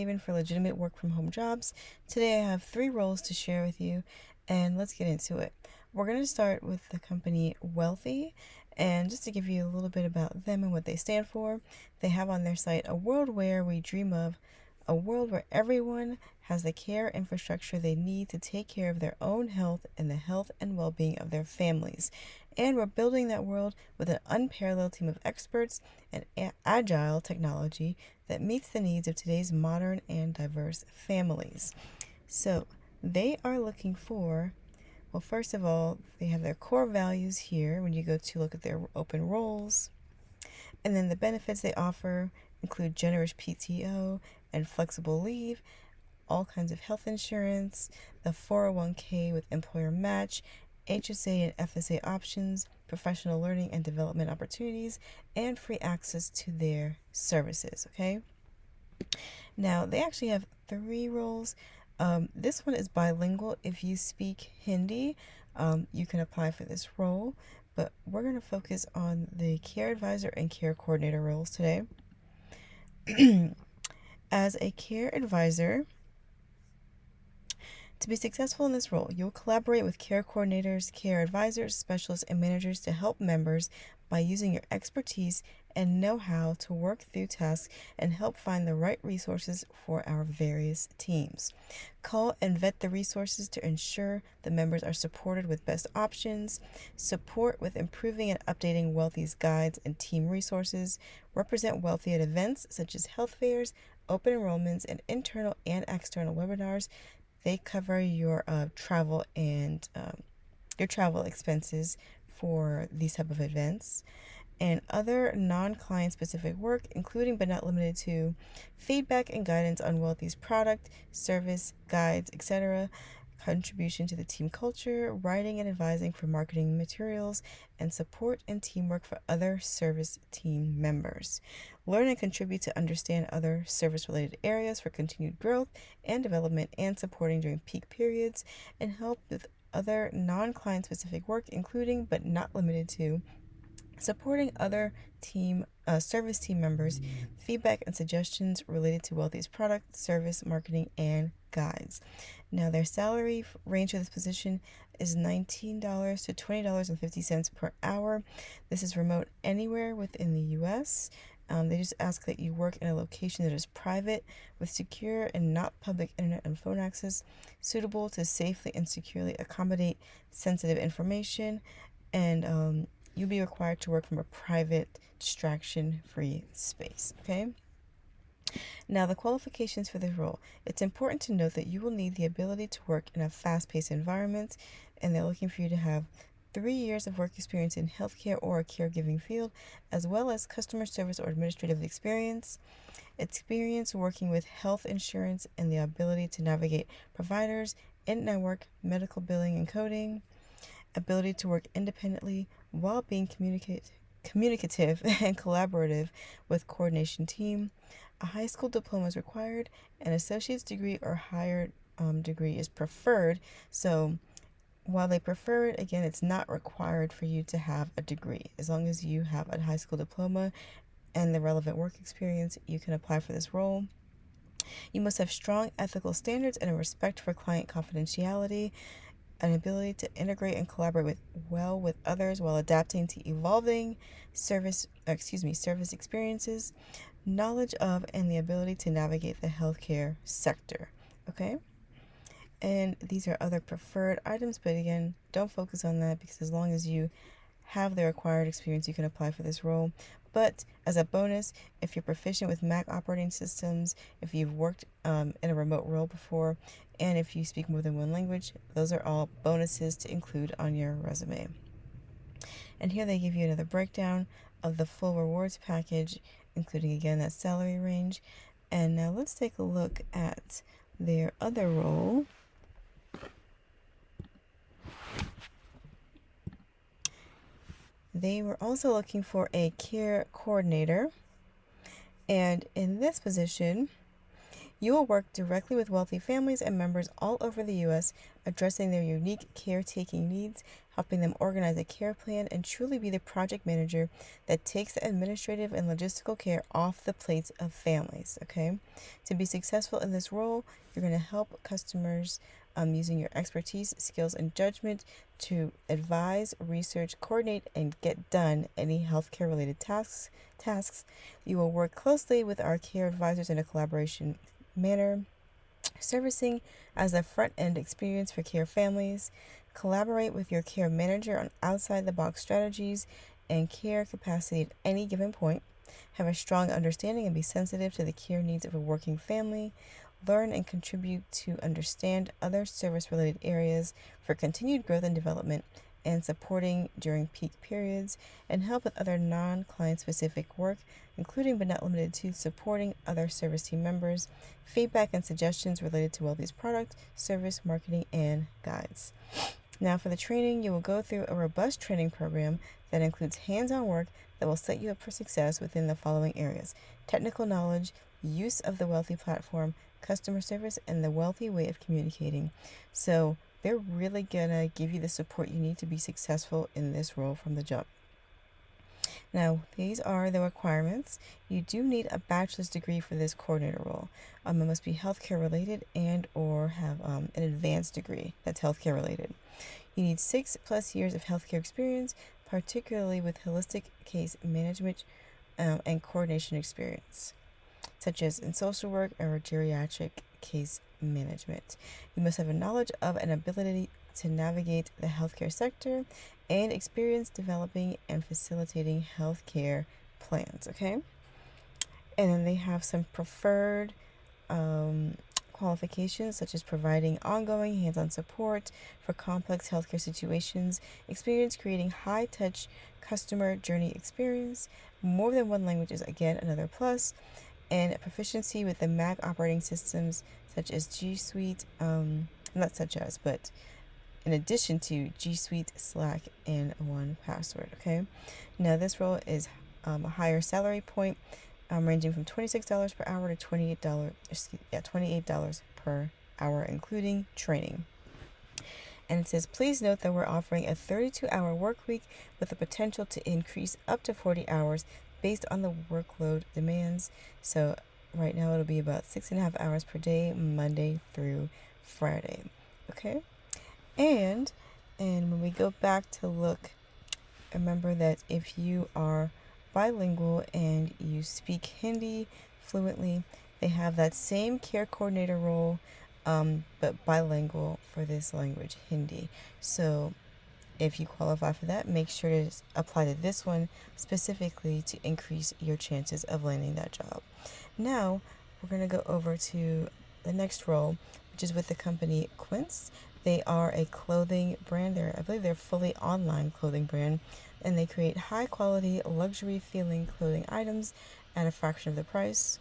Even for legitimate work from home jobs. Today I have 3 roles to share with you, and let's get into it. We're going to start with the company Wealthy, and just to give you a little bit about them and what they stand for, they have on their site a world where we dream of, a world where everyone has the care infrastructure they need to take care of their own health and the health and well-being of their families. And we're building that world with an unparalleled team of experts and agile technology that meets the needs of today's modern and diverse families. So they are looking for, well, first of all, they have their core values here when you go to look at their open roles. And then the benefits they offer include generous PTO and flexible leave, all kinds of health insurance, the 401k with employer match, HSA and FSA options, professional learning and development opportunities, and free access to their services. Okay. Now, they actually have 3 roles. This one is bilingual. If you speak Hindi, you can apply for this role. But we're going to focus on the care advisor and care coordinator roles today. As a care advisor, to be successful in this role, you'll collaborate with care coordinators, care advisors, specialists, and managers to help members by using your expertise and know-how to work through tasks and help find the right resources for our various teams. Call and vet the resources to ensure the members are supported with best options, support with improving and updating Wealthy's guides and team resources, represent Wealthy at events such as health fairs, open enrollments, and internal and external webinars. They cover your travel and your travel expenses for these type of events, and other non-client specific work, including but not limited to feedback and guidance on Wealthy's product, service, guides, etc., contribution to the team culture, writing and advising for marketing materials, and support and teamwork for other service team members. Learn and contribute to understand other service-related areas for continued growth and development and supporting during peak periods, and help with other non-client specific work, including but not limited to supporting other service team members, feedback and suggestions related to Wealthy's product, service, marketing, and guides. Now, their salary range for this position is $19 to $20.50 per hour. This is remote anywhere within the U.S. They just ask that you work in a location that is private with secure and not public internet and phone access, suitable to safely and securely accommodate sensitive information, and you'll be required to work from a private, distraction-free space. Okay? Now, the qualifications for this role. It's important to note that you will need the ability to work in a fast-paced environment, and they're looking for you to have 3 years of work experience in healthcare or a caregiving field, as well as customer service or administrative experience working with health insurance, and the ability to navigate providers, in-network medical billing and coding, ability to work independently while being communicative and collaborative with coordination team. A high school diploma is required. An associate's degree or higher degree is preferred. So while they prefer it, again, it's not required for you to have a degree. As long as you have a high school diploma and the relevant work experience, you can apply for this role. You must have strong ethical standards and a respect for client confidentiality, an ability to integrate and collaborate with others while adapting to evolving service experiences, knowledge of and the ability to navigate the healthcare sector. Okay? And these are other preferred items, but again, don't focus on that, because as long as you have the required experience, you can apply for this role. But as a bonus, if you're proficient with Mac operating systems, if you've worked in a remote role before, and if you speak more than one language, those are all bonuses to include on your resume. And here they give you another breakdown of the full rewards package, including again that salary range. And now let's take a look at their other role. They were also looking for a care coordinator. And in this position, You will work directly with wealthy families and members all over the U.S., addressing their unique caretaking needs, helping them organize a care plan, and truly be the project manager that takes the administrative and logistical care off the plates of families. Okay? To be successful in this role, you're going to help customers using your expertise, skills, and judgment to advise, research, coordinate, and get done any healthcare related tasks. You will work closely with our care advisors in a collaboration manner, servicing as a front end experience for care families. Collaborate with your care manager on outside the box strategies and care capacity at any given point. Have a strong understanding and be sensitive to the care needs of a working family. Learn and contribute to understand other service related areas for continued growth and development and supporting during peak periods, and help with other non client specific work, including but not limited to supporting other service team members, feedback and suggestions related to Wealthy's product, service, marketing, and guides. Now, for the training, you will go through a robust training program that includes hands on work that will set you up for success within the following areas: technical knowledge, use of the Wealthy platform, customer service, and the Wealthy way of communicating. So, they're really gonna give you the support you need to be successful in this role from the jump. Now, these are the requirements. You do need a bachelor's degree for this coordinator role. It must be healthcare related and or have an advanced degree that's healthcare related. You need 6+ years of healthcare experience, particularly with holistic case management and coordination experience, such as in social work or geriatric case management. You must have a knowledge of and ability to navigate the healthcare sector and experience developing and facilitating healthcare plans, okay? And then they have some preferred qualifications, such as providing ongoing hands-on support for complex healthcare situations, experience creating high-touch customer journey experience, more than one language is again another plus, and proficiency with the Mac operating systems such as G Suite, not such as, but in addition to G Suite, Slack, and 1Password. Okay, now this role is a higher salary point, ranging from $26 per hour to $28 per hour, including training. And it says, please note that we're offering a 32-hour work week with the potential to increase up to 40 hours based on the workload demands. So right now it'll be about 6.5 hours per day, Monday through Friday. Okay? And when we go back to look, remember that if you are bilingual and you speak Hindi fluently, they have that same care coordinator role, but bilingual for this language, Hindi. So if you qualify for that, make sure to apply to this one specifically to increase your chances of landing that job. Now, we're going to go over to the next role, which is with the company Quince. They are a clothing brand. I believe they're a fully online clothing brand, and they create high quality, luxury feeling clothing items at a fraction of the price.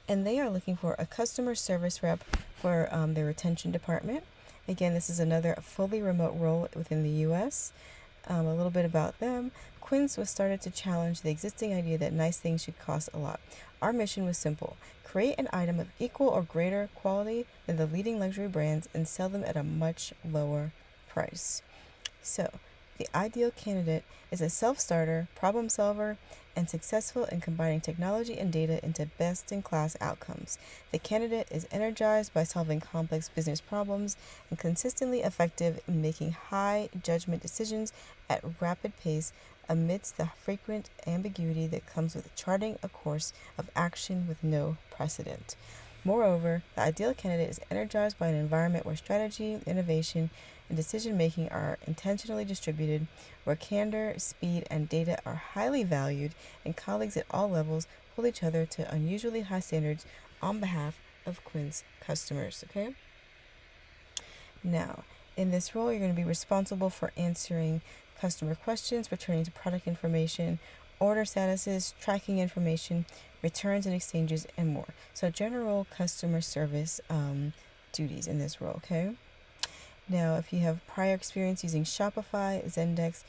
And they are looking for a customer service rep for their retention department. Again, this is another fully remote role within the U.S. A little bit about them. Quince was started to challenge the existing idea that nice things should cost a lot. Our mission was simple: create an item of equal or greater quality than the leading luxury brands and sell them at a much lower price. So, the ideal candidate is a self-starter, problem solver, and successful in combining technology and data into best-in-class outcomes. The candidate is energized by solving complex business problems and consistently effective in making high-judgment decisions at rapid pace amidst the frequent ambiguity that comes with charting a course of action with no precedent. Moreover, the ideal candidate is energized by an environment where strategy, innovation, and decision-making are intentionally distributed, where candor, speed, and data are highly valued, and colleagues at all levels hold each other to unusually high standards on behalf of Quince customers. Okay? Now, in this role, you're going to be responsible for answering customer questions pertaining to product information, order statuses, tracking information, returns and exchanges, and more. So general customer service duties in this role, okay? Now, if you have prior experience using Shopify, Zendesk,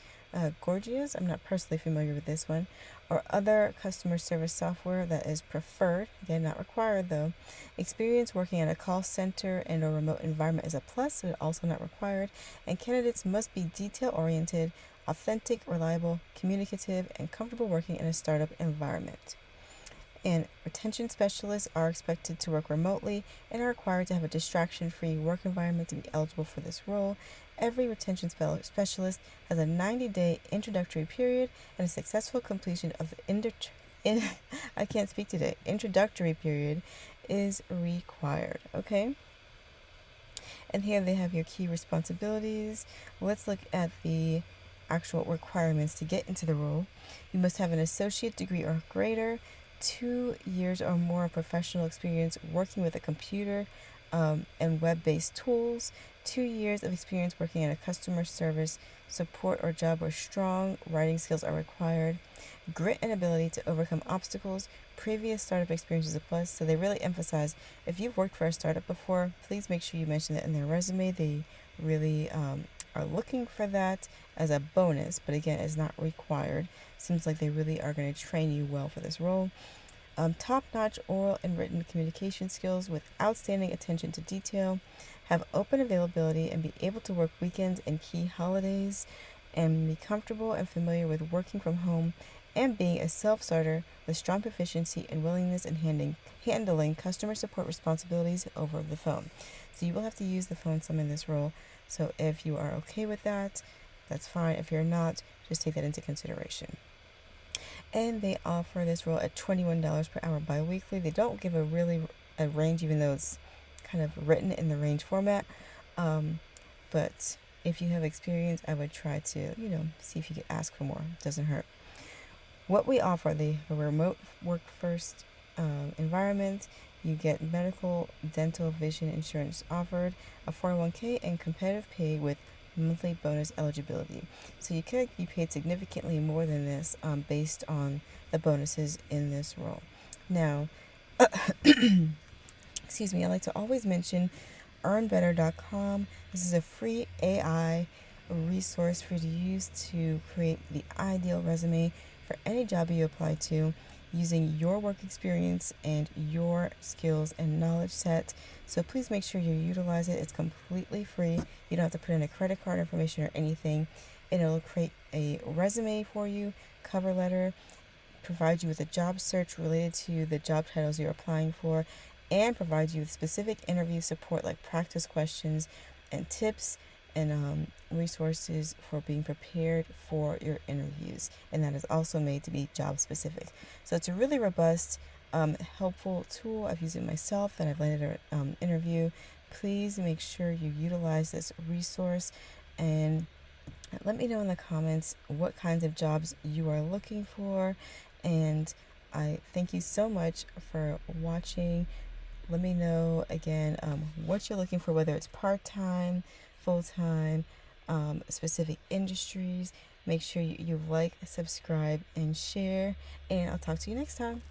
Gorgias, I'm not personally familiar with this one, or other customer service software that is preferred, again, not required though. Experience working at a call center and a remote environment is a plus, but also not required. And candidates must be detail oriented, authentic, reliable, communicative, and comfortable working in a startup environment. And retention specialists are expected to work remotely and are required to have a distraction-free work environment to be eligible for this role. Every retention specialist has a 90-day introductory period, and a successful completion of the I can't speak today. Introductory period is required. Okay. And here they have your key responsibilities. Let's look at the actual requirements to get into the role. You must have an associate degree or greater, 2 years or more of professional experience working with a computer and web-based tools, 2 years of experience working in a customer service support or job where strong writing skills are required, grit and ability to overcome obstacles, previous startup experience is a plus. So they really emphasize if you've worked for a startup before, please make sure you mention that in their resume. They really are looking for that as a bonus, but again, it's not required. Seems like they really are going to train you well for this role. Top-notch oral and written communication skills with outstanding attention to detail, have open availability and be able to work weekends and key holidays, and be comfortable and familiar with working from home and being a self-starter with strong proficiency and willingness in handling customer support responsibilities over the phone. So you will have to use the phone some in this role. So if you are okay with that, that's fine. If you're not, just take that into consideration. And they offer this role at $21 per hour biweekly. They don't give a range, even though it's kind of written in the range format. But if you have experience, I would try to, see if you could ask for more. It doesn't hurt. What we offer, the remote work first environment. You get medical, dental, vision insurance offered, a 401k, and competitive pay with monthly bonus eligibility. So you could be paid significantly more than this based on the bonuses in this role. Now, excuse me, I like to always mention earnbetter.com. This is a free AI resource for you to use to create the ideal resume for any job you apply to using your work experience and your skills and knowledge set. So please make sure you utilize it. It's completely free. You don't have to put in a credit card information or anything. And it'll create a resume for you, cover letter, provide you with a job search related to the job titles you're applying for, and provide you with specific interview support like practice questions and tips and resources for being prepared for your interviews. And that is also made to be job specific. So it's a really robust, helpful tool. I've used it myself and I've landed an interview. Please make sure you utilize this resource and let me know in the comments what kinds of jobs you are looking for. And I thank you so much for watching. Let me know again what you're looking for, whether it's part-time, full-time, specific industries. Make sure you like, subscribe, and share. And I'll talk to you next time.